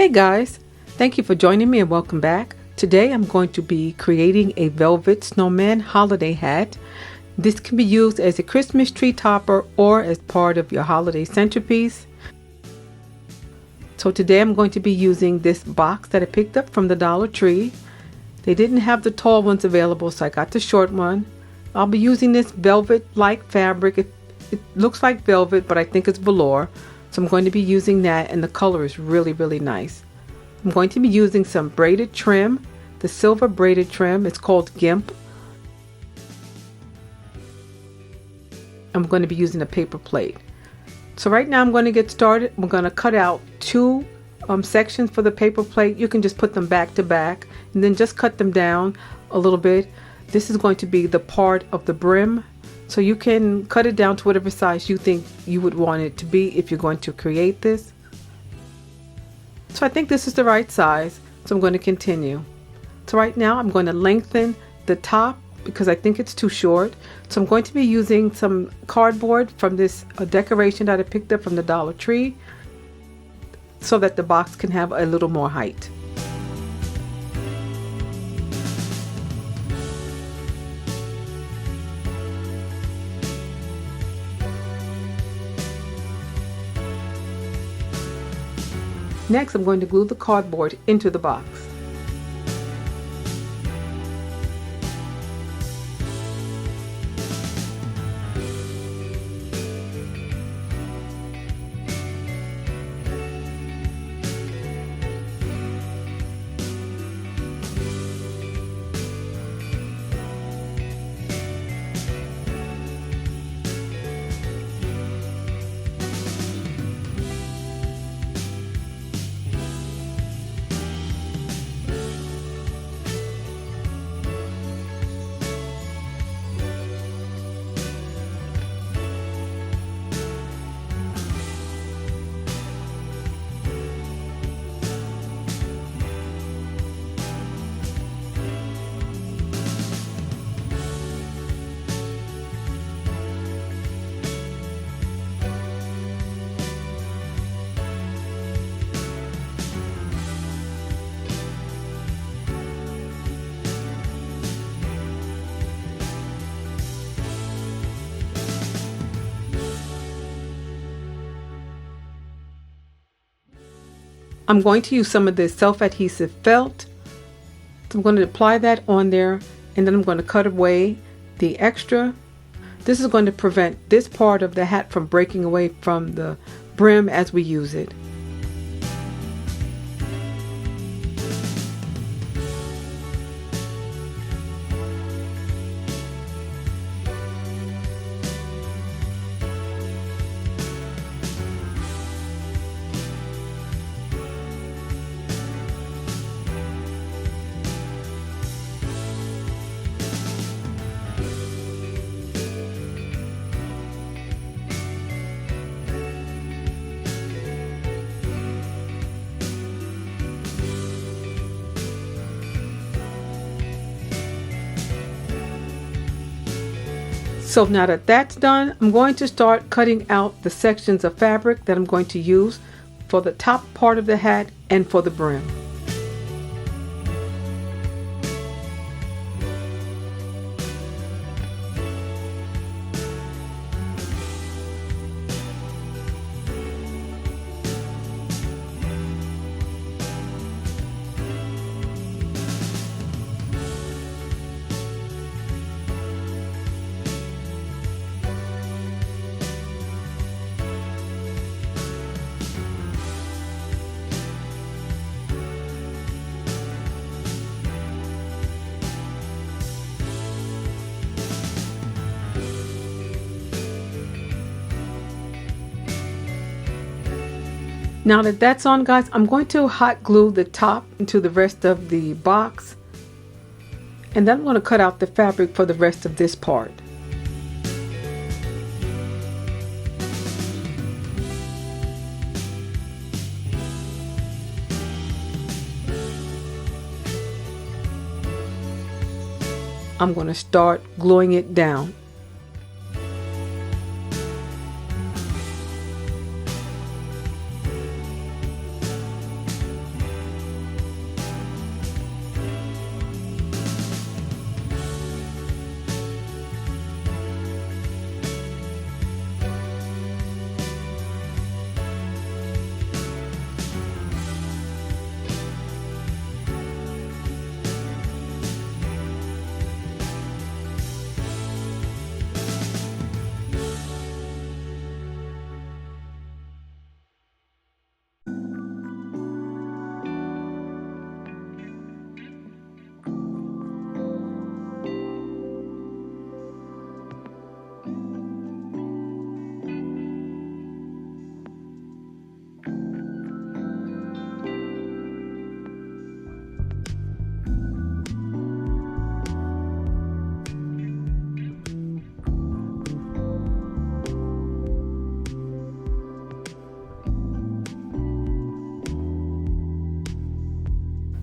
Hey guys, thank you for joining me and welcome back. Today I'm going to be creating a velvet snowman holiday hat. This can be used as a Christmas tree topper or as part of your holiday centerpiece. So today I'm going to be using this box that I picked up from the Dollar Tree. They didn't have the tall ones available, so I got the short one. I'll be using this velvet-like fabric. It looks like velvet, but I think it's velour. So I'm going to be using that, and the color is really nice. I'm going to be using some braided trim, the silver braided trim. It's called Gimp. I'm going to be using a paper plate. So right now I'm going to get started. We're going to cut out two sections for the paper plate. You can just put them back to back and then just cut them down a little bit. This is going to be the part of the brim. So you can cut it down to whatever size you think you would want it to be if you're going to create this. So I think this is the right size, so I'm going to continue. So right now I'm going to lengthen the top because I think it's too short. So I'm going to be using some cardboard from this decoration that I picked up from the Dollar Tree so that the box can have a little more height. Next, I'm going to glue the cardboard into the box. I'm going to use some of this self-adhesive felt. So I'm going to apply that on there, and then I'm going to cut away the extra. This is going to prevent this part of the hat from breaking away from the brim as we use it. So now that that's done, I'm going to start cutting out the sections of fabric that I'm going to use for the top part of the hat and for the brim. Now that that's on, guys, I'm going to hot glue the top into the rest of the box, and then I'm going to cut out the fabric for the rest of this part. I'm going to start gluing it down.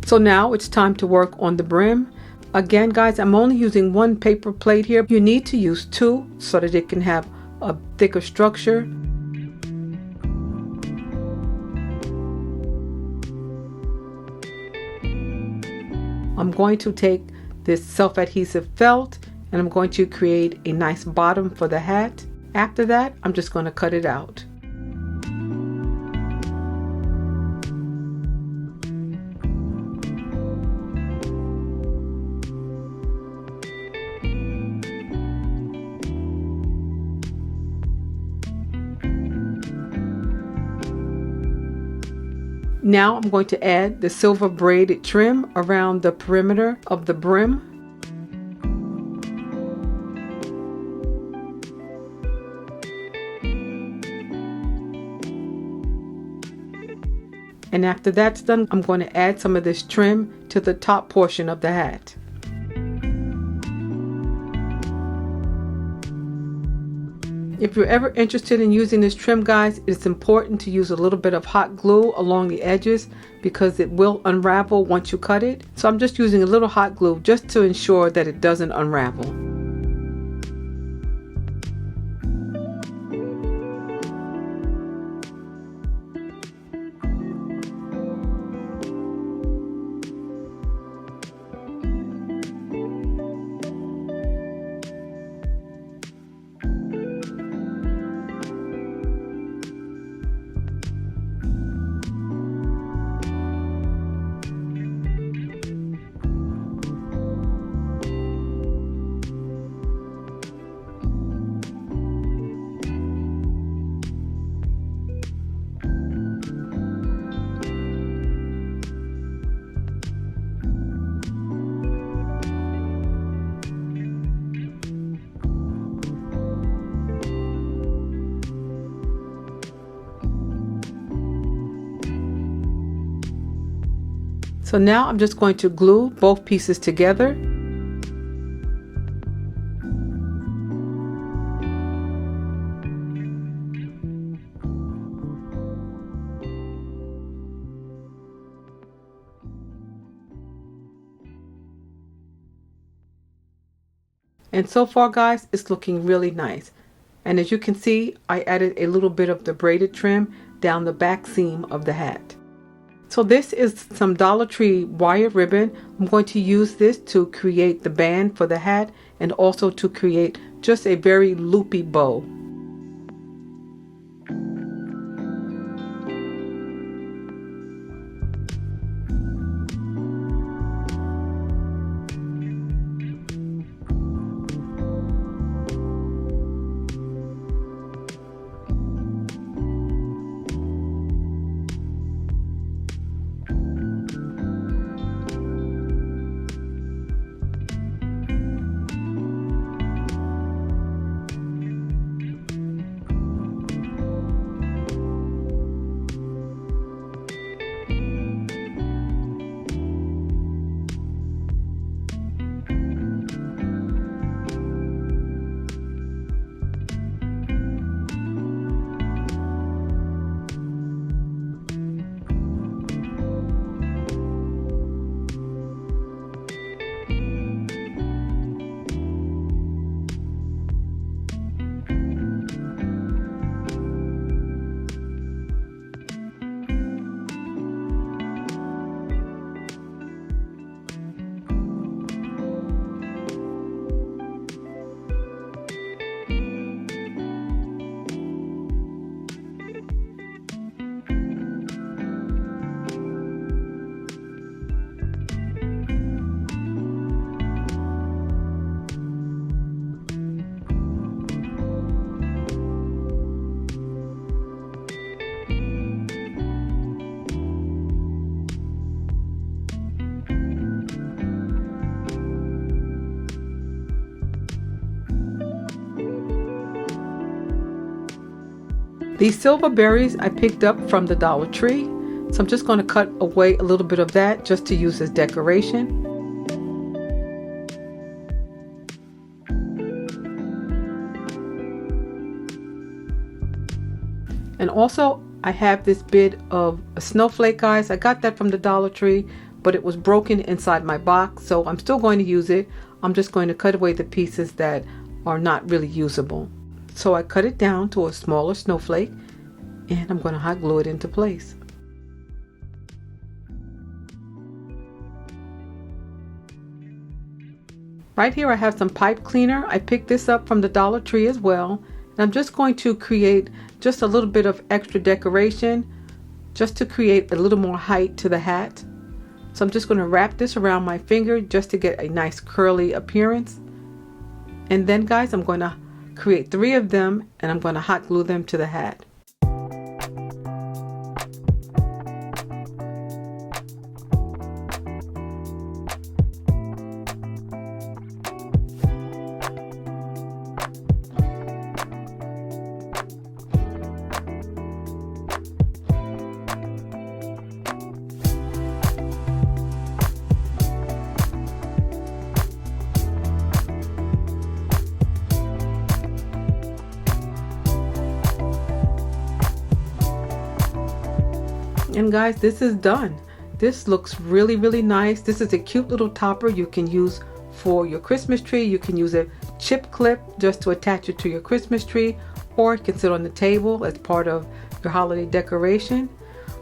So now it's time to work on the brim. Again guys, I'm only using one paper plate here. You need to use two so that it can have a thicker structure. I'm going to take this self-adhesive felt and I'm going to create a nice bottom for the hat. After that, I'm just going to cut it out. Now I'm going to add the silver braided trim around the perimeter of the brim. And after that's done, I'm going to add some of this trim to the top portion of the hat. If you're ever interested in using this trim guys, it's important to use a little bit of hot glue along the edges because it will unravel once you cut it. So I'm just using a little hot glue just to ensure that it doesn't unravel. So now I'm just going to glue both pieces together. And so far guys, it's looking really nice. And as you can see, I added a little bit of the braided trim down the back seam of the hat. So this is some Dollar Tree wire ribbon. I'm going to use this to create the band for the hat and also to create just a very loopy bow. These silver berries I picked up from the Dollar Tree, so I'm just going to cut away a little bit of that just to use as decoration. And also I have this bit of a snowflake guys. I got that from the Dollar Tree, but it was broken inside my box, so I'm still going to use it. I'm just going to cut away the pieces that are not really usable. So I cut it down to a smaller snowflake, and I'm going to hot glue it into place. Right here I have some pipe cleaner. I picked this up from the Dollar Tree as well. And I'm just going to create just a little bit of extra decoration just to create a little more height to the hat. So I'm just going to wrap this around my finger just to get a nice curly appearance. And then guys, I'm going to create 3 of them and I'm going to hot glue them to the hat. And guys, this is done. This looks really, really nice. This is a cute little topper you can use for your Christmas tree. You can use a chip clip just to attach it to your Christmas tree, or it can sit on the table as part of your holiday decoration.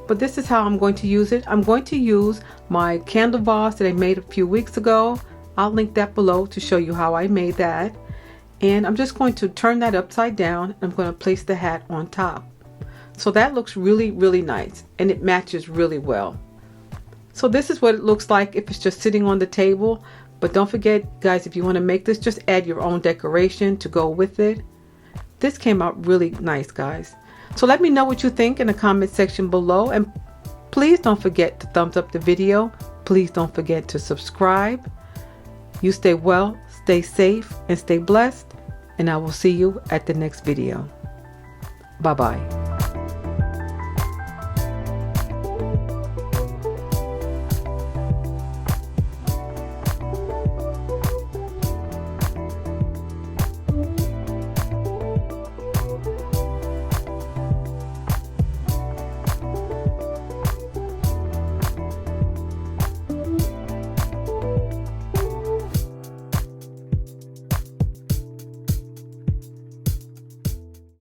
But this is how I'm going to use it. I'm going to use my candle vase that I made a few weeks ago. I'll link that below to show you how I made that. And I'm just going to turn that upside down. I'm going to place the hat on top. So that looks really, really nice, and it matches really well. So this is what it looks like if it's just sitting on the table. But don't forget, guys, if you want to make this, just add your own decoration to go with it. This came out really nice, guys. So let me know what you think in the comment section below, and please don't forget to thumbs up the video. Please don't forget to subscribe. You stay well, stay safe, and stay blessed, and I will see you at the next video. Bye-bye.